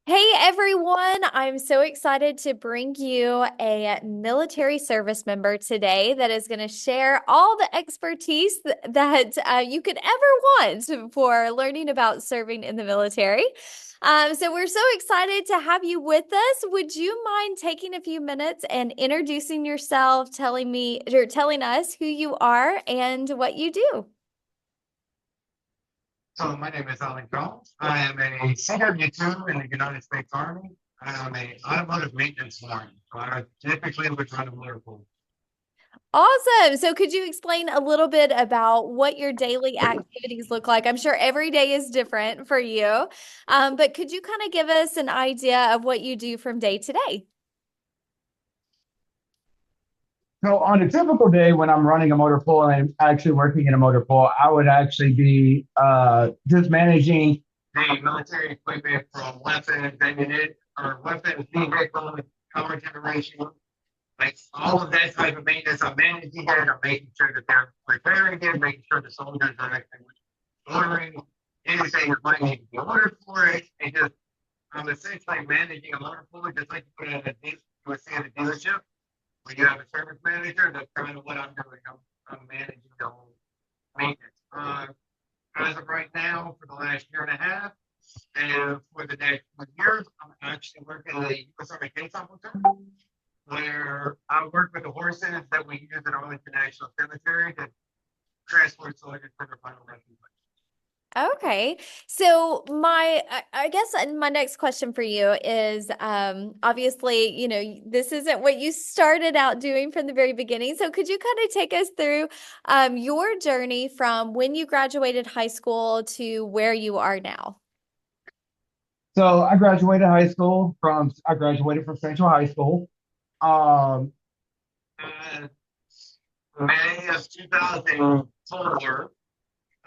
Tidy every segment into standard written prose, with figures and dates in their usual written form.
Hey everyone, I'm so excited to bring you a military service member today that is going to share all the expertise that you could ever want for learning about serving in the military. So we're so excited to have you with us. Would you mind taking a few minutes and introducing yourself, telling us who you are and what you do? So my name is Alum. I am a CW2 in the United States Army. I am an automotive maintenance warrant. So I typically would run a motor pool. Awesome. So could you explain a little bit about what your daily activities look like? I'm sure every day is different for you, but could you kind of give us an idea of what you do from day to day? So on a typical day when I'm running a motor pool and actually working in a motor pool, I would actually be just managing the military equipment from weapons, ammunition, or weapons, vehicles, power generation, like all of that type of maintenance. I'm managing it. I'm making sure that they're repairing it, making sure the soldiers are actually ordering anything that might need to be ordered for it. And just I'm essentially managing a motor pool, just like you would at you would see at a dealership. When you have a service manager, that's kind of what I'm doing. I'm managing the whole maintenance. As of right now, for the last year and a half, and for the next 1 year, I'm actually working at a U.S. Army case officer, where I work with the horses that we use at Arlington National Cemetery to transport soldiers to their final resting place. Okay. So I guess my next question for you is obviously, this isn't what you started out doing from the very beginning. So could you kind of take us through your journey from when you graduated high school to where you are now? So I graduated from Central High School. Um, uh, May of 2004,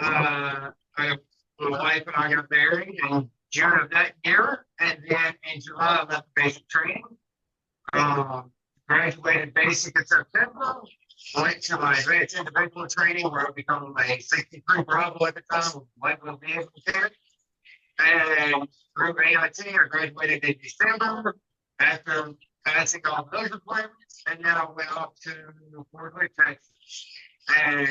uh, I, my wife and I got married in June of that year, and then in July I left basic training. Um, Graduated basic in September. Went to my advanced individual training where I became a 63 Bravo at the time with light wheel vehicle care. And through AIT, I graduated in December after passing all those requirements. And then I went off to Fort Hood, Texas. And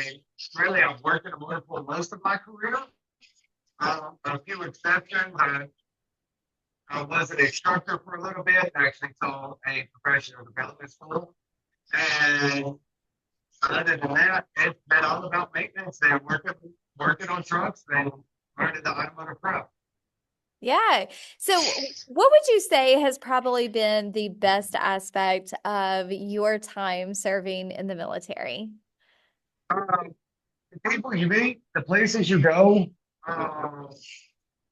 really, I've worked in a motor pool most of my career. A few exceptions. I was an instructor for a little bit, actually taught a professional development school. And other than that, it's been all about maintenance and working on trucks and learning the automotive pro. Yeah. So, what would you say has probably been the best aspect of your time serving in the military? Um, the people you meet, the places you go, um,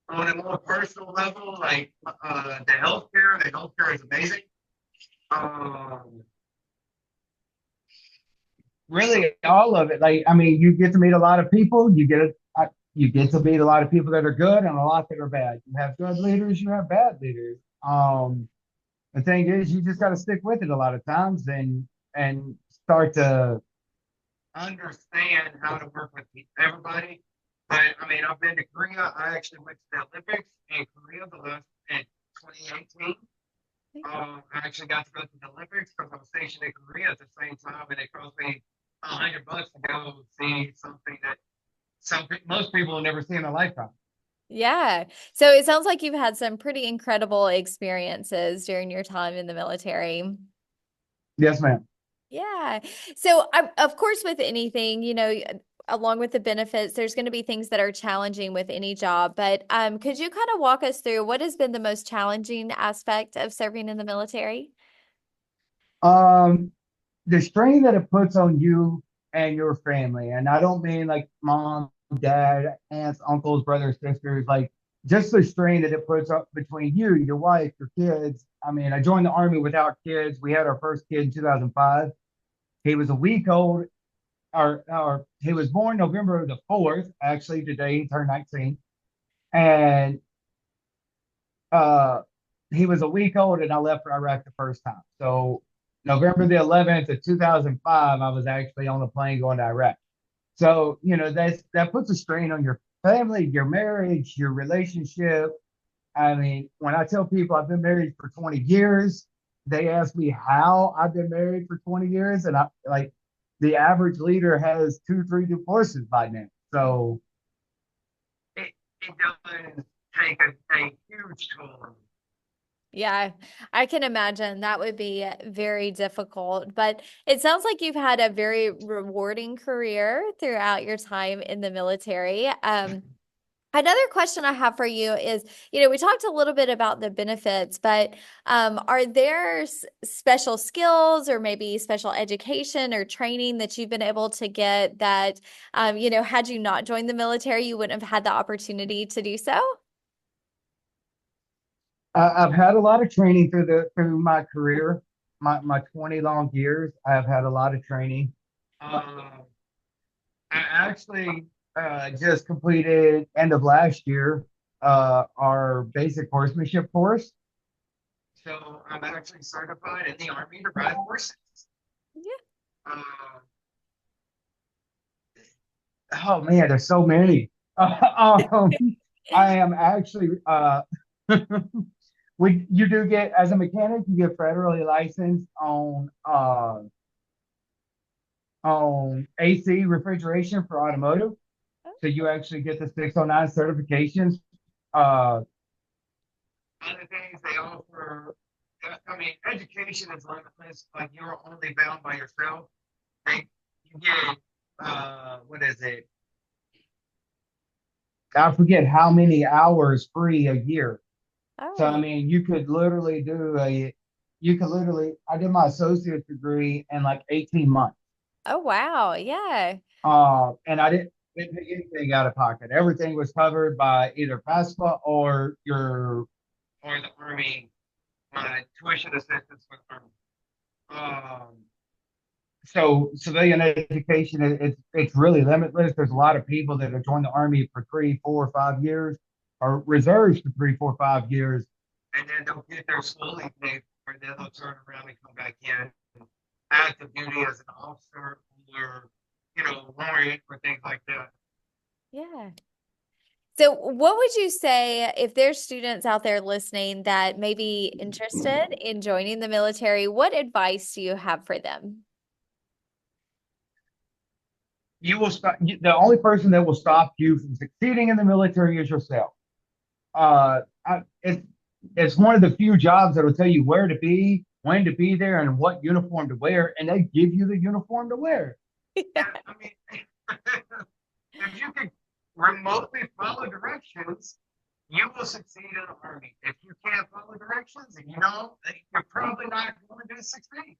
on a more personal level, like the healthcare is amazing. Um, Really, all of it. Like, I mean, you get to meet a lot of people. You get to meet a lot of people that are good and a lot that are bad. You have good leaders, you have bad leaders. The thing is, you just got to stick with it a lot of times and start to understand how to work with everybody. But I mean, I've been to Korea. I actually went to the Olympics in Korea in 2018. I actually got to go to the Olympics because I was stationed in Korea at the same time, and it cost me $100 to go see something that most people will never see in a lifetime. Yeah. So, it sounds like you've had some pretty incredible experiences during your time in the military. Yes, ma'am. Yeah. So, of course, with anything, along with the benefits, there's going to be things that are challenging with any job. But could you kind of walk us through what has been the most challenging aspect of serving in the military? Um, the strain that it puts on you and your family, and I don't mean like mom, dad, aunts, uncles, brothers, sisters, like just the strain that it puts up between you, your wife, your kids. I mean, I joined the army without kids. We had our first kid in 2005. He was a week old, or he was born November the 4th. Actually, today he turned 19, and uh, he was a week old, and I left for Iraq the first time. So November the 11th of 2005, I was actually on a plane going to Iraq. So that puts a strain on your family, your marriage, your relationship, I mean, when I tell people I've been married for 20 years, they ask me how I've been married for 20 years. And I like the average leader has two, three divorces by now. So it, it does take a huge toll. Yeah, I can imagine that would be very difficult, but it sounds like you've had a very rewarding career throughout your time in the military. Another question I have for you is, we talked a little bit about the benefits, but are there special skills or maybe special education or training that you've been able to get that, had you not joined the military, you wouldn't have had the opportunity to do so? I've had a lot of training through my career, my 20 long years. I've had a lot of training. Um, I actually just completed end of last year our basic horsemanship course. So I'm actually certified in the Army to ride horses. Yeah. Uh, oh man, there's so many. I am actually you do get as a mechanic, you get federally licensed on AC refrigeration for automotive. So you actually get the 609 certifications. Uh, Other things they offer, I mean, education is limitless. Like you're only bound by yourself. You get, what is it? I forget how many hours free a year. So, I Oh, mean, you could literally, I did my associate's degree in like 18 months. oh wow. Yeah. And didn't pay anything out of pocket. Everything was covered by either FAFSA or the Army, my tuition assistance with Army. Um, so civilian education it's really limitless. There's a lot of people that have joined the Army for 3, 4, 5 years, or reserves for 3, 4, 5 years, and then they'll get their schooling paid for, and then they'll turn around and come back in active duty as an officer or warrant or things like that. Yeah. So, what would you say if there's students out there listening that may be interested in joining the military? What advice do you have for them? You will stop. The only person that will stop you from succeeding in the military is yourself. Uh, it's one of the few jobs that will tell you where to be, when to be there, and what uniform to wear, and they give you the uniform to wear. Yeah. I mean, if you can remotely follow directions, you will succeed in the Army. If you can't follow directions, and you're probably not going to succeed.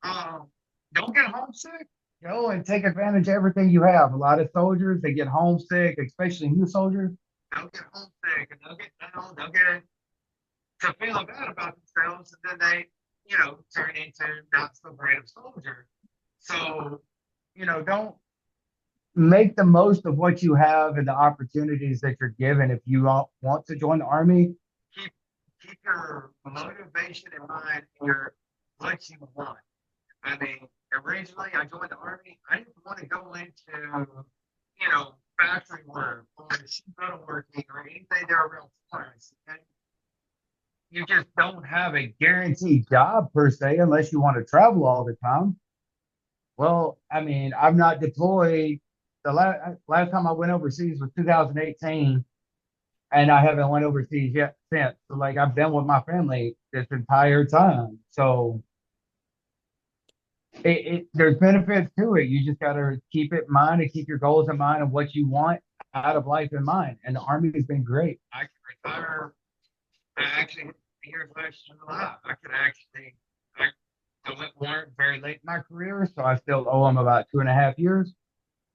Um, don't get homesick. And take advantage of everything you have. A lot of soldiers, they get homesick, especially new soldiers. They'll get homesick and they'll get down, they'll get to feeling bad about themselves, and then they, turn into not so great of soldiers. So, don't make the most of what you have and the opportunities that you're given. If you want to join the Army, keep keep your motivation in mind and your what you want. I mean, originally I joined the Army. I didn't want to go into, factory work or sheet metal working or anything there around Florence. Okay? You just don't have a guaranteed job per se unless you want to travel all the time. Well, I mean, I'm not deployed. The last time I went overseas was 2018, and I haven't went overseas yet since. So, like, I've been with my family this entire time. So, there's benefits to it. You just got to keep it in mind and keep your goals in mind and what you want out of life in mind. And the Army has been great. I can retire. I actually, here's last July. I went warrant very late in my career, so I still owe them about 2.5 years.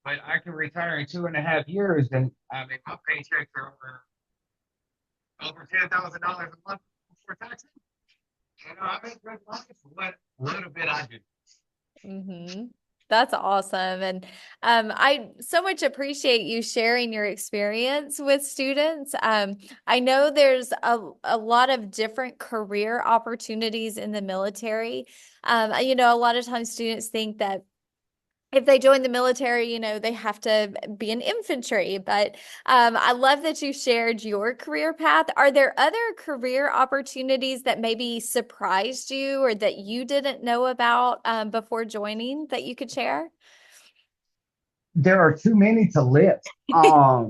But I can retire in 2.5 years, and I mean my paychecks are over $10,000 a month before taxes. I make good money for what little bit I do. Mm-hmm. That's awesome. And I so much appreciate you sharing your experience with students. I know there's a lot of different career opportunities in the military. A lot of times students think that if they join the military, they have to be in infantry. But I love that you shared your career path. Are there other career opportunities that maybe surprised you or that you didn't know about before joining that you could share? There are too many to list. I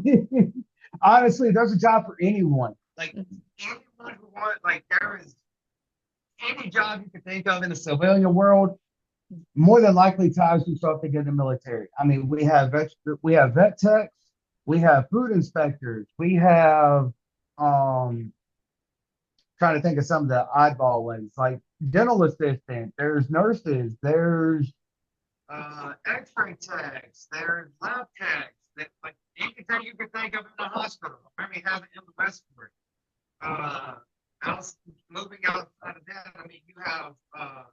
mean, honestly, there's a job for anyone. Like anyone who wants, like there is any job you can think of in the civilian world, more than likely ties you something in the military. I mean, we have vet techs, we have food inspectors, we have um trying to think of some of the oddball ones like dental assistant, there's nurses, there's x-ray techs, there's lab techs, like anything you can think of in the hospital. I mean, have it in the respiratory. Uh, else, moving outside of that, I mean, you have uh,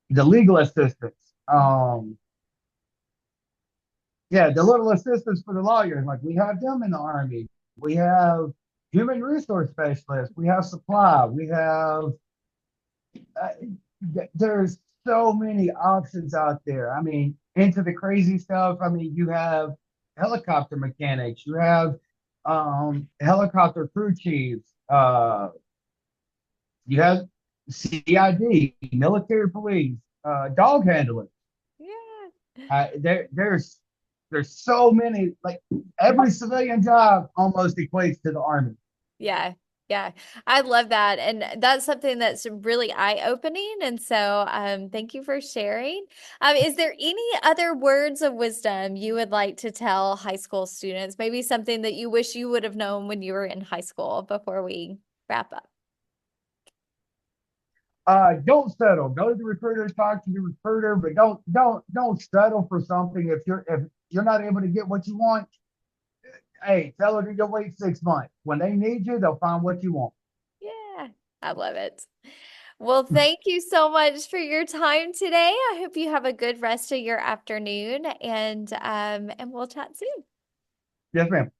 the legal assistants. Yeah, the little assistants for the lawyers. Like we have them in the army. We have human resource specialists. We have supply. We have. Uh, there's so many options out there. I mean, into the crazy stuff. I mean, you have helicopter mechanics. You have helicopter crew chiefs. You have CID, military police, dog handlers. Yeah. There's so many. Like every civilian job almost equates to the army. Yeah. Yeah. I love that. And that's something that's really eye-opening. And so thank you for sharing. Is there any other words of wisdom you would like to tell high school students? Maybe something that you wish you would have known when you were in high school before we wrap up? Don't settle. Go to the recruiter, talk to the recruiter, but don't settle for something if you're not able to get what you want. Hey, tell her to wait 6 months. When they need you, they'll find what you want. Yeah, I love it. Well, thank you so much for your time today. I hope you have a good rest of your afternoon and we'll chat soon. Yes, ma'am.